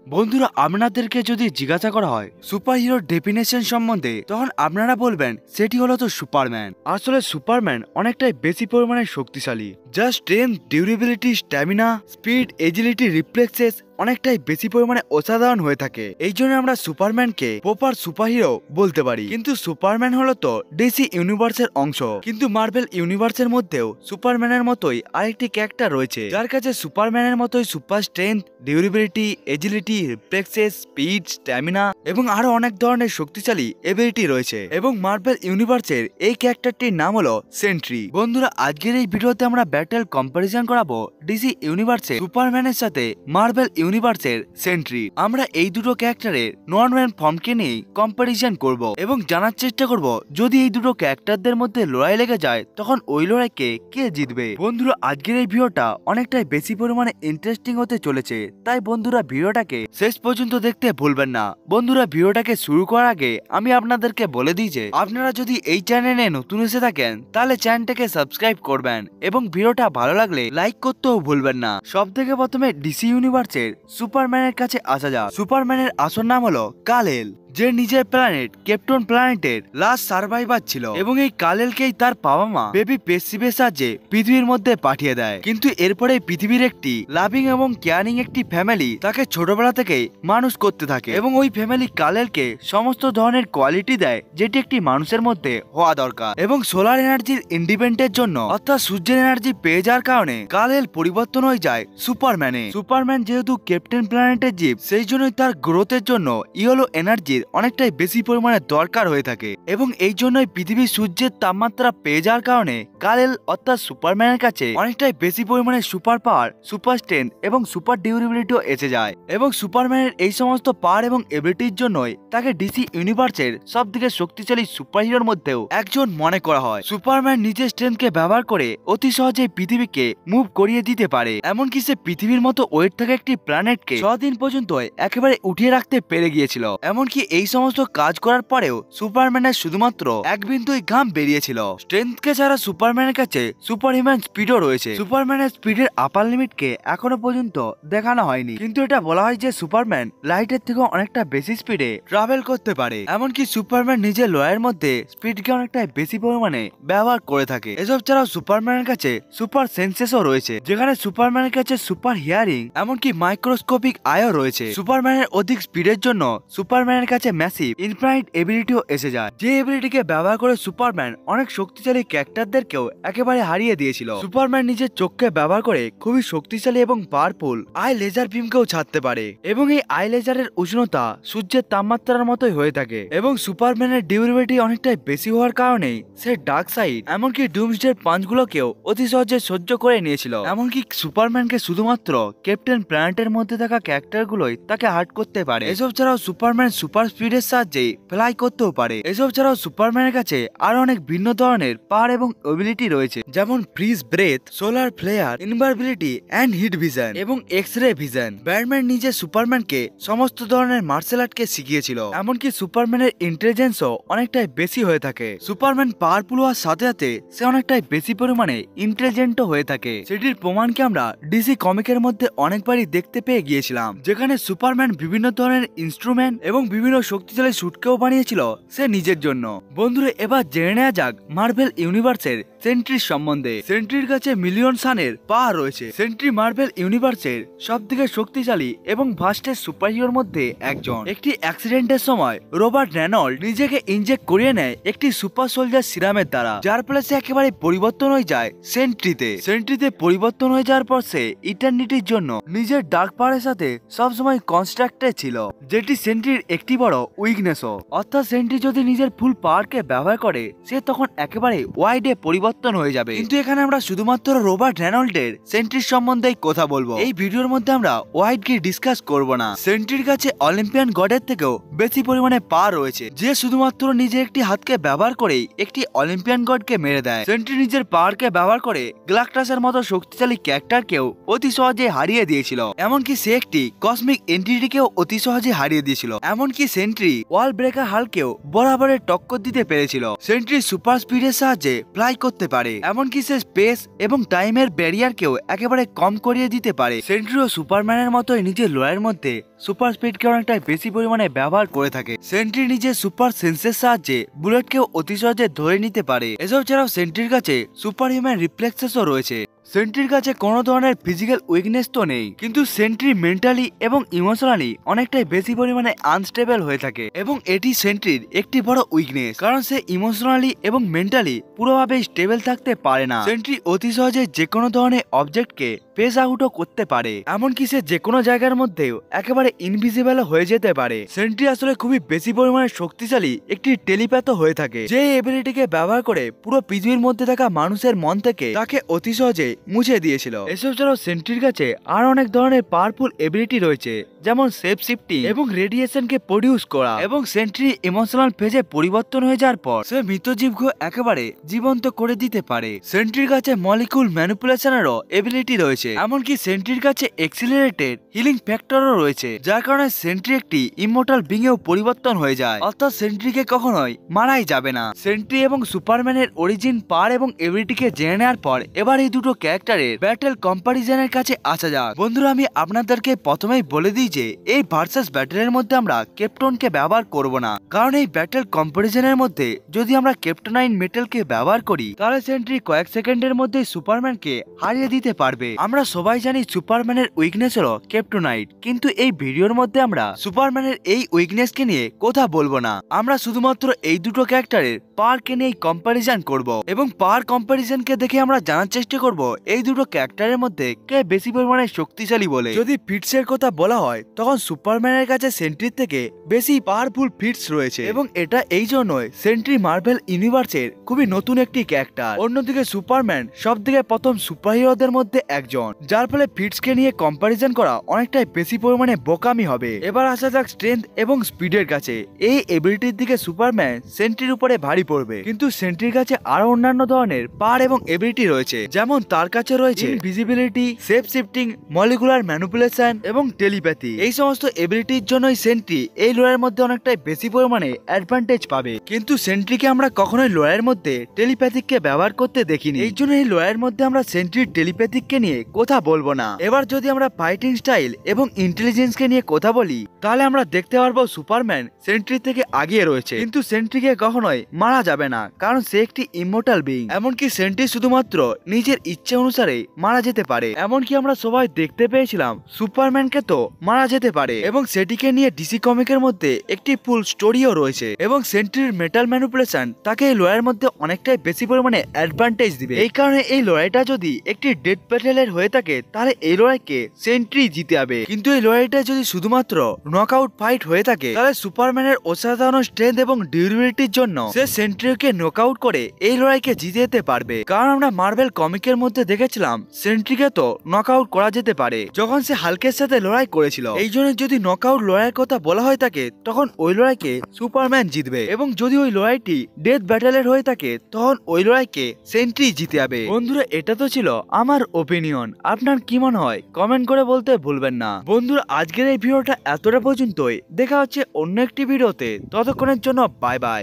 বন্ধুরা, আপনাদেরকে যদি জিজ্ঞাসা করা হয় সুপার হিরোর ডেফিনেশন সম্বন্ধে, তখন আপনারা বলবেন সেটি হলো তো সুপারম্যান। আসলে সুপারম্যান অনেকটাই বেশি পরিমাণে শক্তিশালী, যা strength, durability, stamina, speed, agility, reflexes অনেকটাই বেশি পরিমাণে অসাধারণ হয়ে থাকে। এই জন্য আমরা সুপারম্যানকে প্রপার সুপার হিরো বলতে পারি। কিন্তু সুপারম্যান হলো তো ডিসি ইউনিভার্সের অংশ, কিন্তু মার্ভেল ইউনিভার্সের মধ্যেও সুপারম্যানের মতোই আরেকটি ক্যারেক্টার রয়েছে, যার কাছে সুপারম্যানের মতোই super strength, durability, agility, reflexes, speed, stamina এবং আরো অনেক ধরনের শক্তিশালী এবিলিটি রয়েছে। এবং মার্ভেল ইউনিভার্সের এই ক্যারেক্টারটির নাম হলো সেন্ট্রি। বন্ধুরা, আজকের এই ভিডিওতে আমরা ব্যাটেল কম্পারিজন করাবো ডিসি ইউনিভার্সের সুপারম্যানের সাথে মার্ভেল ইউনিভার্সের সেন্ট্রি। আমরা এই দুটো ক্যারেক্টারের নর্মাল ফর্মকে নিয়ে কম্পারিজন করব এবং জানার চেষ্টা করব যদি এই দুটো ক্যারেক্টারদের মধ্যে লড়াই লেগে যায় তখন ওই লড়াইকে কে জিতবে। বন্ধুরা, আজকের এই ভিডিওটা অনেকটাই বেশি পরিমাণে ইন্টারেস্টিং হতে চলেছে, তাই বন্ধুরা ভিডিওটাকে শেষ পর্যন্ত দেখতে ভুলবেন না। বন্ধুরা, ভিডিওটাকে শুরু করার আগে আমি আপনাদেরকে বলে দিই যে আপনারা যদি এই চ্যানেলে নতুন এসে থাকেন তাহলে চ্যানেলটাকে সাবস্ক্রাইব করবেন এবং ভিডিওটা ভালো লাগলে লাইক করতেও ভুলবেন না। সব থেকে প্রথমে ডিসি ইউনিভার্সের সুপারম্যানের কাছে আসা যাক। সুপারম্যানের আসল নাম হলো কাল-এল, যে নিজের প্ল্যানেট ক্রিপ্টন প্ল্যানেটের লাস্ট সার্ভাইভার ছিল এবং এই কাল-এলকেই তার বাবা মা বেবি পেসিভের সাহায্যে পৃথিবীর মধ্যে পাঠিয়ে দেয়। কিন্তু এরপরে পৃথিবীর একটি লাভিং এবং কেয়ারিং একটি ফ্যামিলি তাকে ছোটবেলা থেকে মানুষ করতে থাকে এবং ওই ফ্যামিলি কাল-এলকে সমস্ত ধরনের কোয়ালিটি দেয় যেটি একটি মানুষের মধ্যে হওয়া দরকার। এবং সোলার এনার্জির ইন্ডিপেন্ডেন্টের জন্য অর্থাৎ সূর্যের এনার্জি পেয়ে যাওয়ার কারণে কাল-এল পরিবর্তন হয়ে যায় সুপারম্যানে। সুপারম্যান যেহেতু ক্যাপ্টেন প্ল্যানেটের জীব, সেই জন্যই তার গ্রোথের জন্য ইয়েলো এনার্জির অনেকটাই বেশি পরিমাণে দরকার হয়ে থাকে এবং এই জন্যই পৃথিবীর সূর্যের তাপমাত্রা পেয়ে যাওয়ার কারণে কাল-এল অর্থাৎ সুপারম্যানের কাছে অনেকটাই বেশি পরিমাণে সুপার পাওয়ার, সুপার স্ট্রেংথ এবং সুপার ডিউরেবিলিটিও এসে যায়। এবং সুপারম্যানের এই সমস্ত পাওয়ার এবং এবিলিটির জন্যই তাকে ডিসি ইউনিভার্সের সব থেকে শক্তিশালী সুপার হিরোর মধ্যেও একজন মনে করা হয়। সুপারম্যান নিজের স্ট্রেংথকে ব্যবহার করে অতি সহজেই পৃথিবীকে মুভ করিয়ে দিতে পারে, এমনকি সে পৃথিবীর মতো ওয়েট থাকা একটি প্ল্যানেটকে 6 দিন পর্যন্ত একেবারে উঠিয়ে রাখতে পেরে গিয়েছিল। এমনকি এই সমস্ত কাজ করার পরেও সুপারম্যানের শুধুমাত্র এক বিন্দুই ঘাম বেরিয়েছিল। স্ট্রেংথকে ছাড়া সুপারম্যানের কাছে সুপার হিউম্যান স্পিডও রয়েছে। সুপারম্যানের স্পিডের আপার লিমিটকে এখনো পর্যন্ত দেখানো হয়নি, কিন্তু এটা বলা হয় যে সুপারম্যান লাইটের থেকে অনেকটা বেশি স্পিডে ট্রাভেল করতে পারে। এমনকি সুপারম্যান নিজের লয়ের মধ্যে স্পিডকে অনেকটা বেশি পরিমাণে ব্যবহার করে থাকে। এসব ছাড়াও সুপারম্যানের কাছে সুপার সেন্সেসও রয়েছে, যেখানে সুপারম্যানের কাছে সুপার হিয়ারিং এমনকি মাইক্রোস্কোপিক আইও রয়েছে। সুপারম্যানের অধিক স্পিডের জন্য সুপারম্যানের কাছে ম্যাসিভ ইনফাইনাইট এবিলিটিও এসে যায়, যে এবিলিটিকে ব্যবহার করে সুপারম্যান অনেক শক্তিশালী ক্যারেক্টারদেরকেও একেবারে হারিয়ে দিয়েছিল। সুপারম্যান নিজের চোখকে ব্যবহার করে খুবই শক্তিশালী এবং পাওয়ারফুল আই লেজার বিমকেও ছাড়তে পারে এবং এই আই লেজারের উষ্ণতা সূর্যের তাপমাত্রার মতোই হয়ে থাকে। এবং সুপারম্যানের ডিউরেবিলিটি অনেকটাই বেশি হওয়ার কারণে সে ডার্ক সাইড এমনকি ডুমসডের পাঞ্চগুলোকেও অতি সহজে সহ্য করে নিয়েছিল। এমনকি সুপারম্যানকে শুধুমাত্র ক্যাপ্টেন প্ল্যানেটের মধ্যে থাকা ক্যারেক্টারগুলোই তাকে হার্ট করতে পারে। এসব ছাড়াও সুপারম্যান সুপার স্পিডের সাহায্যে ফ্লাই করতেও পারে। এসব ছাড়াও সুপারম্যানের কাছে আরো অনেক ভিন্ন ধরনের পাওয়ার এবং এবিলিটি রয়েছে, যেমন freeze breath, solar flare, invulnerability and heat vision এবং এক্স রে ভিশন। ব্যাটম্যান নিজে সুপারম্যানকে সমস্ত ধরনের মার্শাল আর্টকে শিখিয়েছিল, এমনকি সুপারম্যানের ইন্টেলিজেন্সও অনেকটাই বেশি হয়ে থাকে। সুপারম্যান পাওয়ারফুল হওয়ার সাথে সাথে সে অনেকটাই বেশি পরিমাণে ইন্টেলিজেন্টও হয়ে থাকে। সেটির প্রমাণকে আমরা ডিসি কমিকের মধ্যে অনেকবারই দেখতে পেয়ে গিয়েছিলাম, যেখানে সুপারম্যান বিভিন্ন ধরনের ইনস্ট্রুমেন্ট এবং বিভিন্ন শক্তিশালী স্যুটকেও বানিয়েছিল সে নিজের জন্য। বন্ধুরা, এবার জেনে নেওয়া যাক মার্ভেল ইউনিভার্সের সেন্ট্রির সম্বন্ধে। সেন্ট্রির কাছে মিলিয়ন সানের পাওয়ার রয়েছে। সেন্ট্রি মার্ভেল ইউনিভার্সের সব থেকে শক্তিশালী এবং ভাস্টের সুপার হিরোর মধ্যে একজন। একটি অ্যাক্সিডেন্টের সময় রবার্ট রেনল্ড নিজেকে ইনজেক্ট করিয়ে নেয় একটি সুপার সোলজার সিরামের দ্বারা, যার ফলে সে একেবারে পরিবর্তন হয়ে যায় সেন্ট্রিতে। সেন্ট্রিতে পরিবর্তন হয়ে যাওয়ার পর সে ইটারনিটির জন্য নিজের ডার্ক পাওয়ারের সাথে সবসময় কনস্ট্রাক্টেড ছিল, যেটি সেন্ট্রির একটি বড় উইকনেসও। অর্থাৎ সেন্ট্রি যদি নিজের ফুল পাওয়ারকে ব্যবহার করে সে তখন একেবারে ওয়াইডে পরিবর্তন হয়ে যাবে। কিন্তু এখানে আমরা শুধুমাত্র রবার্ট রেনল্ডের সেন্ট্রির সম্বন্ধেই কথা বলবো। এই ভিডিওর মধ্যে আমরা ওয়াইডকে ডিসকাস করব না। সেন্ট্রির কাছে অলিম্পিয়ান গডের থেকেও বেশি পরিমাণে পাওয়ার রয়েছে, যে শুধুমাত্র নিজের একটি হাতকে ব্যবহার করেই একটি অলিম্পিয়ান গডকে মেরে দেয়। সেন্ট্রি নিজের পাওয়ারকে ব্যবহার করে গ্যালাক্টাসের মতো শক্তিশালী ক্যারেক্টারকেও অতি সহজে হারিয়ে দিয়েছিল, এমনকি সে একটি কসমিক এন্টিটিকেও অতি সহজে হারিয়ে দিয়েছিল। এমনকি সেন্ট্রি ওয়াল ব্রেকার হালকেও বরাবরের টক্কর দিতে পেরেছিল। সেন্ট্রি সুপার স্পিডের সাহায্যে ফ্লাই করতে করতে পারে, এমনকি সে স্পেস এবং টাইমের ব্যারিয়ারকেও একেবারে কম করিয়ে দিতে পারে। সেন্ট্রিও সুপারম্যানের মতোই নিজের লড়াইয়ের মধ্যে সুপার স্পিডকে অনেকটাই বেশি পরিমাণে ব্যবহার করে থাকে। সেন্ট্রি নিজের সুপার সেন্সের সাহায্যে বুলেটকেও অতি সহজে ধরে নিতে পারে। এসব ছাড়াও সেন্ট্রির কাছে সুপার হিউম্যান রিফ্লেক্সেসও রয়েছে। সেন্ট্রির কাছে কোনো ধরনের ফিজিক্যাল উইকনেস তো নেই, কিন্তু সেন্ট্রি মেন্টালি এবং ইমোশনালি অনেকটাই বেশি পরিমাণে আনস্টেবল হয়ে থাকে এবং এটি সেন্ট্রির একটি বড় উইকনেস, কারণ সে ইমোশনালি এবং মেন্টালি পুরোভাবে স্টেবল থাকতে পারে না। সেন্ট্রি অতি সহজে যে কোনো ধরনের অবজেক্টকে পেস আউটও করতে পারে, এমনকি সে যে কোনো জায়গার মধ্যেও একেবারে ইনভিজিবল হয়ে যেতে পারে। সেন্ট্রি আসলে খুবই বেশি পরিমাণে শক্তিশালী একটি টেলিপ্যাথ হয়ে থাকে, যে এবিলিটিকে ব্যবহার করে পুরো পৃথিবীর মধ্যে থাকা মানুষের মন থেকে তাকে অতি সহজে মুছে দিয়েছিল। এসব ছাড়াও সেন্ট্রির কাছে আর অনেক ধরনের পাওয়ারফুল এবিলিটি রয়েছে, যেমন সেফ শিফটিং এবং রেডিয়েশনকে প্রডিউস করা। এবং সেন্ট্রি ইমোশনাল ফেজে পরিবর্তন হয়ে যাওয়ার পর সে মৃত জীবকে একেবারে জীবন্ত করে দিতে পারে। সেন্ট্রির কাছে মলিকুল ম্যানিপুলেশনেরও এবিলিটি রয়েছে, এমনকি সেন্ট্রির কাছে এক্সিলারেটেড হিলিং ফ্যাক্টরও রয়েছে, যার কারণে সেন্ট্রি একটি ইমমর্টাল বিংয়েও পরিবর্তন হয়ে যায়, অর্থাৎ সেন্ট্রিকে কখনোই মারাই যাবে না। সেন্ট্রি এবং সুপারম্যানের অরিজিন, পাওয়ার এবং এবিলিটিকে জেনে নেওয়ার পর এবার এই দুটো ক্যারেক্টারের ব্যাটেল কম্পারিজনের কাছে আসা যাক। বন্ধুরা, আমি আপনাদেরকে প্রথমেই বলে দিই যে এই ভার্সাস ব্যাটেলের মধ্যে আমরা ক্যাপ্টনকে ব্যবহার করব না, কারণ এই ব্যাটেল কম্পারিজনের মধ্যে যদি আমরা ক্যাপ্টনাইন মেটালকে ব্যবহার করি তাহলে সেন্ট্রি কয়েক সেকেন্ডের মধ্যে সুপারম্যানকে হারিয়ে দিতে পারবে। আমরা সবাই জানি সুপারম্যানের উইকনেস হলো ক্যাপ্টনাইট, কিন্তু এই ভিডিওর মধ্যে আমরা সুপারম্যানের এই উইকনেসকে নিয়ে কথা বলবো না। আমরা শুধুমাত্র এই দুটো ক্যারেক্টারের পাওয়ারকে নিয়ে কম্পারিজন করব এবং পাওয়ার কম্পারিজনকে দেখে আমরা জানার চেষ্টা করব এই দুটো ক্যারেক্টারের মধ্যে কে বেশি পরিমাণে শক্তিশালী বলে। যদি ফিটসের কথা বলা হয় তখন সুপারম্যানের কাছে সেন্ট্রির থেকে বেশি পাওয়ারফুল ফিটস রয়েছে, এবং এটা এই জন্যই সেন্ট্রি মার্ভেল ইউনিভার্সের খুবই নতুন একটি ক্যারেক্টার। অন্যদিকে সুপারম্যান সবথেকে প্রথম সুপারহিরোদের মধ্যে একজন, যার ফলে ফিটসকে নিয়ে কম্পারিজন করা অনেকটাই বেশি পরিমাণে বোকামি হবে। এবার আসা যাক স্ট্রেংথ এবং স্পিডের কাছে। এই এবিলিটির দিকে সুপারম্যান সেন্ট্রির উপরে ভারী পড়বে, কিন্তু সেন্ট্রির কাছে আরো অন্যান্য ধরনের পাওয়ার এবং এবিলিটি রয়েছে, যেমন তার কাছে রয়েছে invisibility, safe shifting, molecular manipulation এবং টেলিপ্যাথি। এই সমস্ত এবিলিটির জন্যই সেন্ট্রি এই লড়াইয়ের মধ্যে অনেকটাই বেশি পরিমাণে অ্যাডভান্টেজ পাবে, কিন্তু সেন্ট্রিকে আমরা কখনোই লড়াইয়ের মধ্যে টেলিপ্যাথিককে ব্যবহার করতে দেখিনি। এই জন্য এই লড়াইয়ের মধ্যে আমরা সেন্ট্রির টেলিপ্যাথিককে নিয়ে কথা বলবো না। এবার যদি আমরা ফাইটিং স্টাইল এবং ইন্টেলিজেন্সকে নিয়ে কথা বলি তাহলে আমরা দেখতে পারবো সুপারম্যান সেন্ট্রি থেকে আগিয়ে রয়েছে, কিন্তু সেন্ট্রিকে কখনোই মারা যাবে না, কারণ সে একটি ইমমর্টাল বিং। এমনকি সেন্ট্রি শুধুমাত্র নিজের ইচ্ছে অনুসারে মারা যেতে পারে। এমনকি আমরা সবাই দেখতে পেয়েছিলাম সুপারম্যানকে তো মারা যেতে পারে, এবং সেটিকে নিয়ে ডিসি কমিকের মধ্যে একটি ফুল স্টোরিও রয়েছে। এবং সেন্ট্রির মেটাল ম্যানিপুলেশন তাকে এই লড়াইয়ের মধ্যে অনেকটাই বেশি পরিমাণে অ্যাডভান্টেজ দিবে। এই কারণে এই লড়াইটা যদি একটি ডেথ ব্যাটেলের হয়ে থাকে তাহলে এই লড়াইকে সেন্ট্রি জিতে যাবে, কিন্তু এই লড়াইটা যদি শুধুমাত্র নকআউট ফাইট হয়ে থাকে তাহলে সুপারম্যানের অসাধারণ স্ট্রেংথ এবং ডিউরেবিলিটির জন্য সে সেন্ট্রিকে নকআউট করে এই লড়াইকে জিতে যেতে পারবে। কারণ আমরা মার্ভেল কমিকের মধ্যে দেখেছিলাম সেন্ট্রিকে তো নকআউট করা যেতে পারে যখন সে হাল্কের সাথে লড়াই করেছিল। এই জন্য যদি নকআউট লড়াইয়ের কথা বলা হয় থাকে তখন ওই লড়াইকে সুপারম্যান জিতবে, এবং যদি ওই লড়াইটি ডেথ ব্যাটেলের হয়ে থাকে তখন ওই লড়াইকে সেন্ট্রি জিতে যাবে। বন্ধুরা, এটা তো ছিল আমার ওপিনিয়ন, আপনার কি মনে হয় কমেন্ট করে বলতে ভুলবেন না। বন্ধুরা, আজকের এই ভিডিওটা এতটা পর্যন্তই, দেখা হচ্ছে অন্য একটি ভিডিওতে, ততক্ষণের জন্য বাই বাই।